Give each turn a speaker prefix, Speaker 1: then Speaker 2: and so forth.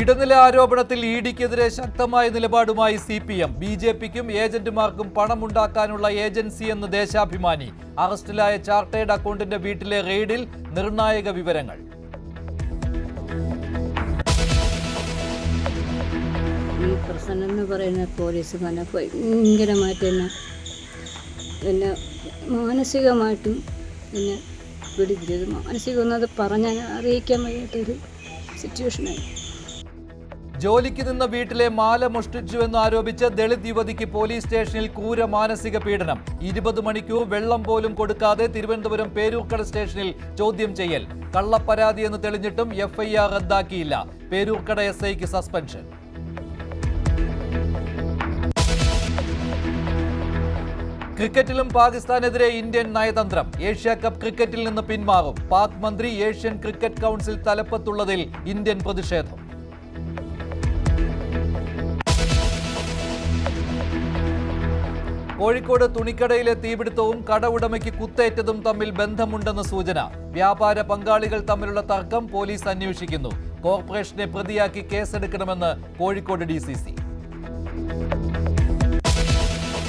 Speaker 1: ഇടനില ആരോപണത്തിൽ ഇഡിക്കെതിരെ ശക്തമായ നിലപാടുമായി CPM. BJPക്കും ഏജന്റുമാർക്കും പണമുണ്ടാക്കാനുള്ള ഏജൻസിയെന്ന് ദേശാഭിമാനി. അറസ്റ്റിലായ ചാർട്ടേഡ് അക്കൗണ്ടന്റ് വീട്ടിലെ റെയ്ഡിൽ നിർണായക വിവരങ്ങൾ.
Speaker 2: ഈ പ്രശ്നം എന്ന് പറയുന്ന പോലീസുകാരനെ ഭയങ്കരമായിട്ട് എന്നെ മാനസികമായിട്ടും എന്നെ പിടിച്ചത് മാനസികം അത് പറഞ്ഞാൽ അറിയിക്കാൻ വയ്യാത്തൊരു സിറ്റുവേഷനായി.
Speaker 1: ജോലിക്ക് നിന്ന വീട്ടിലെ മാല മോഷ്ടിച്ചുവെന്ന് ആരോപിച്ച് ദളിത് യുവതിക്ക് പോലീസ് സ്റ്റേഷനിൽ ക്രൂര മാനസിക പീഡനം. 20 മണിക്കൂർ വെള്ളം പോലും കൊടുക്കാതെ തിരുവനന്തപുരം പേരൂർക്കട സ്റ്റേഷനിൽ ചോദ്യം ചെയ്യൽ. കള്ളപ്പരാതിയെന്ന് തെളിഞ്ഞിട്ടും FIR റദ്ദാക്കിയില്ല. പേരൂർക്കട SIക്ക് സസ്പെൻഷൻ. ക്രിക്കറ്റിലും പാകിസ്ഥാനെതിരെ ഇന്ത്യൻ നയതന്ത്രം. ഏഷ്യ കപ്പ് ക്രിക്കറ്റിൽ നിന്ന് പിന്മാറും. പാക് മന്ത്രി ഏഷ്യൻ ക്രിക്കറ്റ് കൗൺസിൽ തലപ്പത്തുള്ളതിൽ ഇന്ത്യൻ പ്രതിഷേധം. കോഴിക്കോട് തുണിക്കടയിലെ തീപിടുത്തവും കട ഉടമയ്ക്ക് കുത്തേറ്റതും തമ്മിൽ ബന്ധമുണ്ടെന്ന് സൂചന. വ്യാപാര പങ്കാളികൾ തമ്മിലുള്ള തർക്കം പോലീസ് അന്വേഷിക്കുന്നു. കോർപ്പറേഷനെ പ്രതിയാക്കി കേസെടുക്കണമെന്ന് കോഴിക്കോട് DCC.